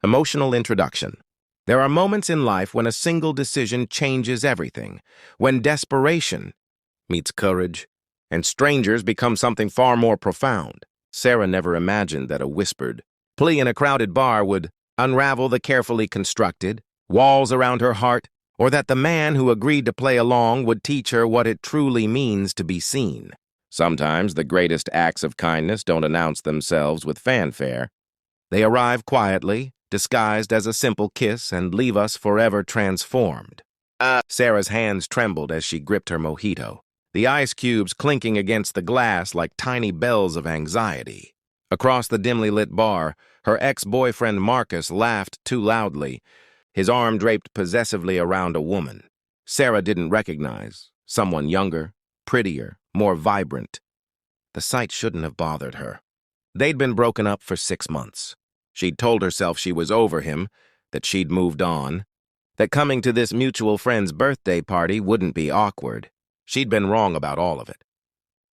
Emotional introduction. There are moments in life when a single decision changes everything, when desperation meets courage, and strangers become something far more profound. Sarah never imagined that a whispered plea in a crowded bar would unravel the carefully constructed walls around her heart, or that the man who agreed to play along would teach her what it truly means to be seen. Sometimes the greatest acts of kindness don't announce themselves with fanfare. They arrive quietly, disguised as a simple kiss, and leave us forever transformed. Sarah's hands trembled as she gripped her mojito, the ice cubes clinking against the glass like tiny bells of anxiety. Across the dimly lit bar, her ex-boyfriend Marcus laughed too loudly, his arm draped possessively around a woman Sarah didn't recognize, someone younger, prettier, more vibrant. The sight shouldn't have bothered her. They'd been broken up for 6 months. She'd told herself she was over him, that she'd moved on, that coming to this mutual friend's birthday party wouldn't be awkward. She'd been wrong about all of it.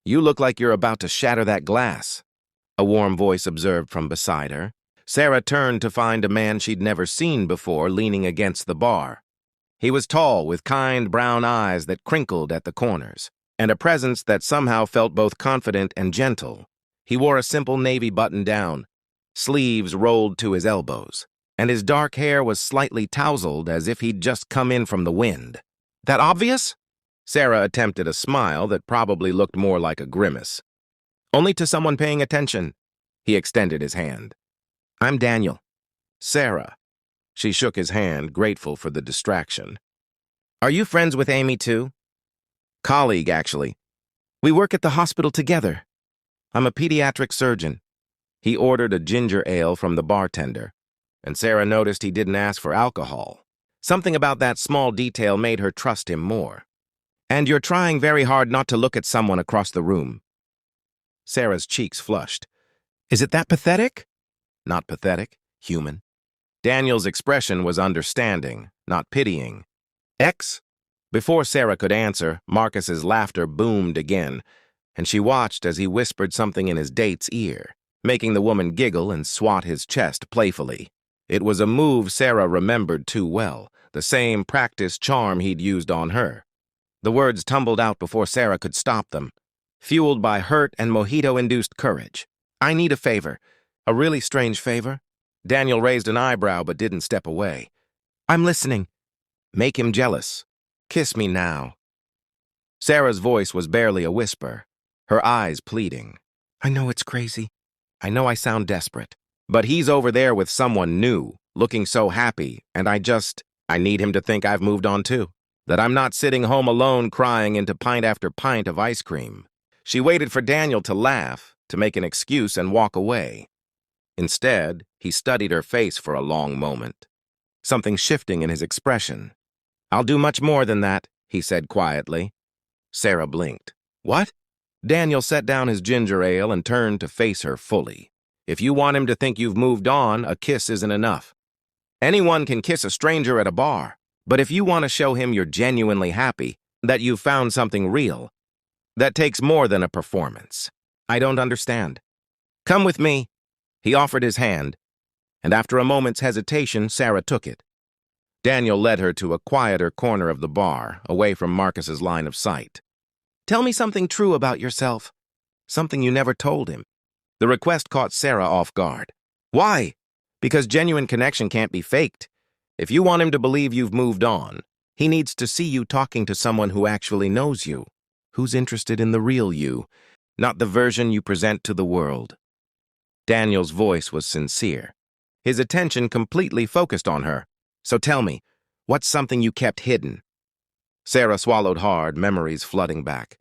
"You look like you're about to shatter that glass," a warm voice observed from beside her. Sarah turned to find a man she'd never seen before leaning against the bar. He was tall, with kind brown eyes that crinkled at the corners, and a presence that somehow felt both confident and gentle. He wore a simple navy button-down, sleeves rolled to his elbows, and his dark hair was slightly tousled as if he'd just come in from the wind. "That obvious?" Sarah attempted a smile that probably looked more like a grimace. "Only to someone paying attention." He extended his hand. "I'm Daniel." "Sarah." She shook his hand, grateful for the distraction. "Are you friends with Amy too?" "Colleague, actually. We work at the hospital together. I'm a pediatric surgeon." He ordered a ginger ale from the bartender, and Sarah noticed he didn't ask for alcohol. Something about that small detail made her trust him more. "And you're trying very hard not to look at someone across the room." Sarah's cheeks flushed. "Is it that pathetic?" "Not pathetic, human." Daniel's expression was understanding, not pitying. "Ex?" Before Sarah could answer, Marcus's laughter boomed again, and she watched as he whispered something in his date's ear, making the woman giggle and swat his chest playfully. It was a move Sarah remembered too well, the same practiced charm he'd used on her. The words tumbled out before Sarah could stop them, fueled by hurt and mojito-induced courage. "I need a favor." "A really strange favor?" Daniel raised an eyebrow but didn't step away. "I'm listening." "Make him jealous. Kiss me now." Sarah's voice was barely a whisper, her eyes pleading. "I know it's crazy. I know I sound desperate. But he's over there with someone new, looking so happy, and I need him to think I've moved on too. That I'm not sitting home alone crying into pint after pint of ice cream." She waited for Daniel to laugh, to make an excuse and walk away. Instead, he studied her face for a long moment, something shifting in his expression. "I'll do much more than that," he said quietly. Sarah blinked. "What?" Daniel set down his ginger ale and turned to face her fully. "If you want him to think you've moved on, a kiss isn't enough. Anyone can kiss a stranger at a bar, but if you want to show him you're genuinely happy, that you've found something real, that takes more than a performance." "I don't understand." "Come with me." He offered his hand, and after a moment's hesitation, Sarah took it. Daniel led her to a quieter corner of the bar, away from Marcus's line of sight. "Tell me something true about yourself. Something you never told him." The request caught Sarah off guard. "Why?" "Because genuine connection can't be faked. If you want him to believe you've moved on, he needs to see you talking to someone who actually knows you, who's interested in the real you, not the version you present to the world." Daniel's voice was sincere, his attention completely focused on her. "So tell me, what's something you kept hidden?" Sarah swallowed hard, memories flooding back.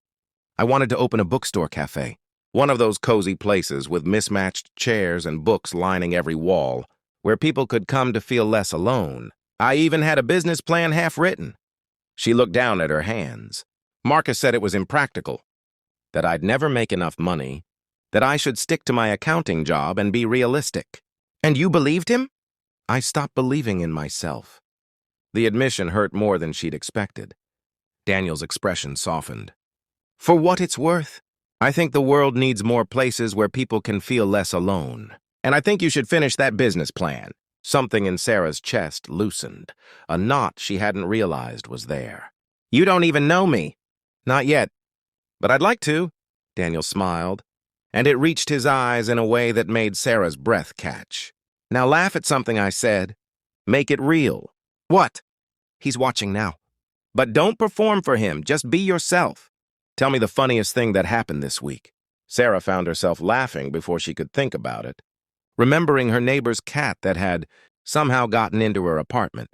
"I wanted to open a bookstore cafe, one of those cozy places with mismatched chairs and books lining every wall, where people could come to feel less alone. I even had a business plan half-written." She looked down at her hands. "Marcus said it was impractical, that I'd never make enough money, that I should stick to my accounting job and be realistic." "And you believed him?" "I stopped believing in myself." The admission hurt more than she'd expected. Daniel's expression softened. "For what it's worth, I think the world needs more places where people can feel less alone. And I think you should finish that business plan." Something in Sarah's chest loosened, a knot she hadn't realized was there. "You don't even know me." "Not yet, but I'd like to," Daniel smiled, and it reached his eyes in a way that made Sarah's breath catch. "Now laugh at something I said. Make it real." "What?" "He's watching now." "But don't perform for him, just be yourself. Tell me the funniest thing that happened this week." Sarah found herself laughing before she could think about it, remembering her neighbor's cat that had somehow gotten into her apartment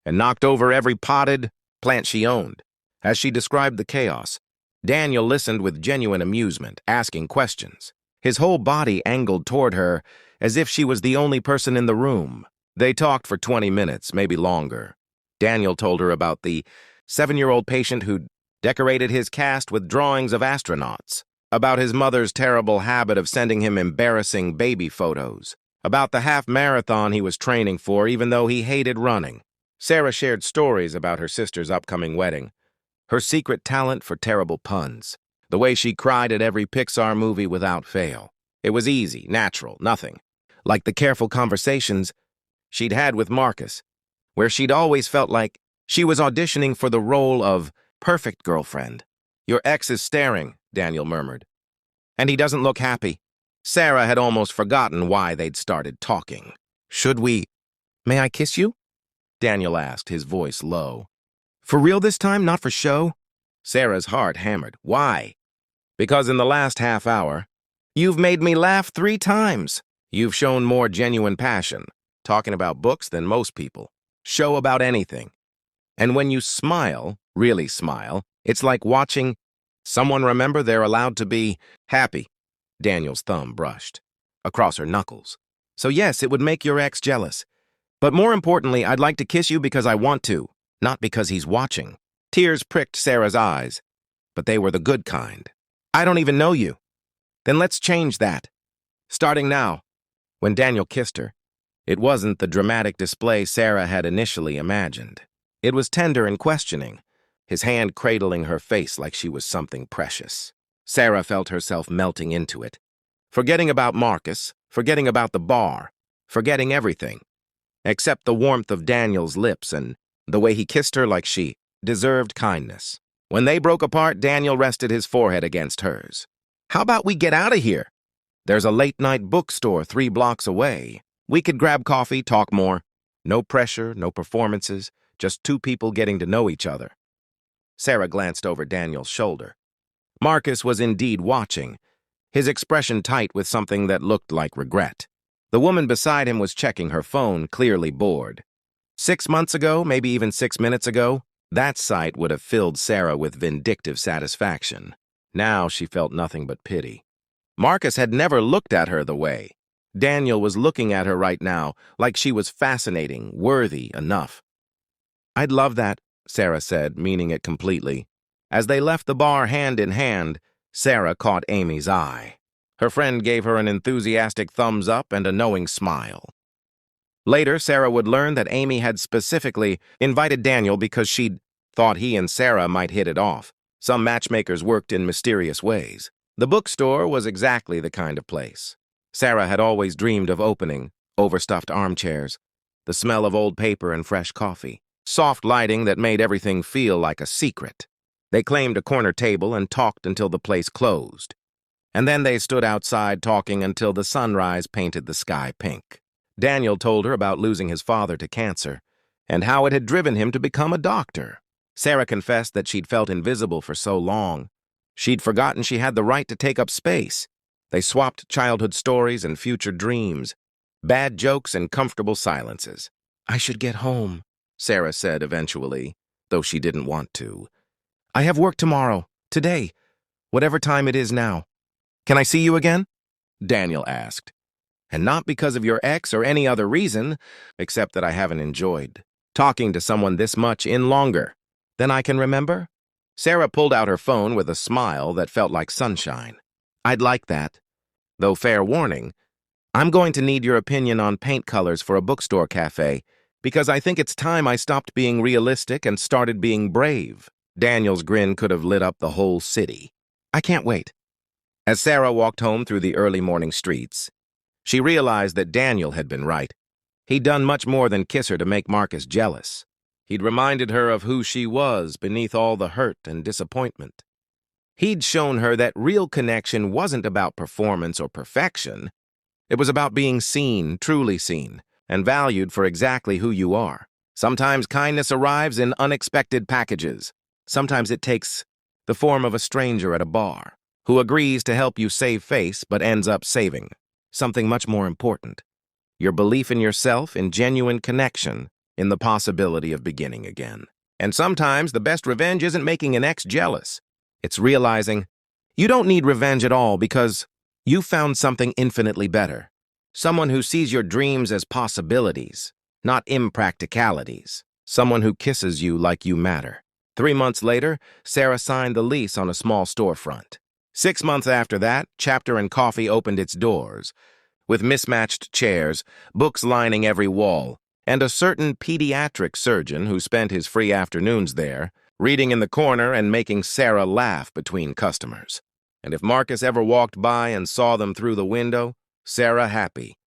and knocked over every potted plant she owned. As she described the chaos, Daniel listened with genuine amusement, asking questions, his whole body angled toward her as if she was the only person in the room. They talked for 20 minutes, maybe longer. Daniel told her about the 7-year-old patient who'd decorated his cast with drawings of astronauts, about his mother's terrible habit of sending him embarrassing baby photos, about the half-marathon he was training for even though he hated running. Sarah shared stories about her sister's upcoming wedding, her secret talent for terrible puns, the way she cried at every Pixar movie without fail. It was easy, natural, nothing like the careful conversations she'd had with Marcus, where she'd always felt like she was auditioning for the role of perfect girlfriend. "Your ex is staring," Daniel murmured, "and he doesn't look happy." Sarah had almost forgotten why they'd started talking. "May I kiss you?" Daniel asked, his voice low. "For real this time, not for show?" Sarah's heart hammered. "Why?" "Because in the last half hour, you've made me laugh 3 times. You've shown more genuine passion, talking about books than most people. Show about anything. And when you smile, really smile, it's like watching someone remember they're allowed to be happy." Daniel's thumb brushed across her knuckles. "So yes, it would make your ex jealous. But more importantly, I'd like to kiss you because I want to, not because he's watching." Tears pricked Sarah's eyes, but they were the good kind. "I don't even know you." "Then let's change that. Starting now." When Daniel kissed her, it wasn't the dramatic display Sarah had initially imagined. It was tender and questioning, his hand cradling her face like she was something precious. Sarah felt herself melting into it, forgetting about Marcus, forgetting about the bar, forgetting everything, except the warmth of Daniel's lips and the way he kissed her like she deserved kindness. When they broke apart, Daniel rested his forehead against hers. "How about we get out of here? There's a late-night bookstore 3 blocks away. We could grab coffee, talk more. No pressure, no performances, just 2 people getting to know each other." Sarah glanced over Daniel's shoulder. Marcus was indeed watching, his expression tight with something that looked like regret. The woman beside him was checking her phone, clearly bored. 6 months ago, maybe even 6 minutes ago, that sight would have filled Sarah with vindictive satisfaction. Now she felt nothing but pity. Marcus had never looked at her the way. Daniel was looking at her right now, like she was fascinating, worthy enough. "I'd love that," Sarah said, meaning it completely. As they left the bar hand in hand, Sarah caught Amy's eye. Her friend gave her an enthusiastic thumbs up and a knowing smile. Later, Sarah would learn that Amy had specifically invited Daniel because she'd thought he and Sarah might hit it off. Some matchmakers worked in mysterious ways. The bookstore was exactly the kind of place Sarah had always dreamed of opening: overstuffed armchairs, the smell of old paper and fresh coffee, soft lighting that made everything feel like a secret. They claimed a corner table and talked until the place closed. And then they stood outside talking until the sunrise painted the sky pink. Daniel told her about losing his father to cancer and how it had driven him to become a doctor. Sarah confessed that she'd felt invisible for so long. She'd forgotten she had the right to take up space. They swapped childhood stories and future dreams, bad jokes and comfortable silences. "I should get home," Sarah said eventually, though she didn't want to. "I have work tomorrow, today, whatever time it is now. Can I see you again?" Daniel asked. "And not because of your ex or any other reason, except that I haven't enjoyed talking to someone this much in longer than I can remember." Sarah pulled out her phone with a smile that felt like sunshine. "I'd like that. Though fair warning, I'm going to need your opinion on paint colors for a bookstore cafe, because I think it's time I stopped being realistic and started being brave." Daniel's grin could have lit up the whole city. "I can't wait." As Sarah walked home through the early morning streets, she realized that Daniel had been right. He'd done much more than kiss her to make Marcus jealous. He'd reminded her of who she was beneath all the hurt and disappointment. He'd shown her that real connection wasn't about performance or perfection. It was about being seen, truly seen, and valued for exactly who you are. Sometimes kindness arrives in unexpected packages. Sometimes it takes the form of a stranger at a bar who agrees to help you save face but ends up saving something much more important: your belief in yourself, in genuine connection, in the possibility of beginning again. And sometimes the best revenge isn't making an ex jealous. It's realizing you don't need revenge at all because you found something infinitely better. Someone who sees your dreams as possibilities, not impracticalities. Someone who kisses you like you matter. 3 months later, Sarah signed the lease on a small storefront. 6 months after that, Chapter and Coffee opened its doors, with mismatched chairs, books lining every wall, and a certain pediatric surgeon who spent his free afternoons there, reading in the corner and making Sarah laugh between customers. And if Marcus ever walked by and saw them through the window, Sarah happy,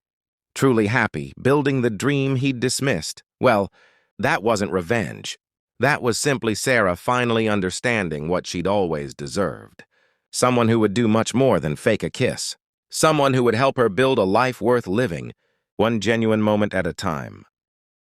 truly happy, building the dream he'd dismissed. Well, that wasn't revenge. That was simply Sarah finally understanding what she'd always deserved. Someone who would do much more than fake a kiss. Someone who would help her build a life worth living, one genuine moment at a time.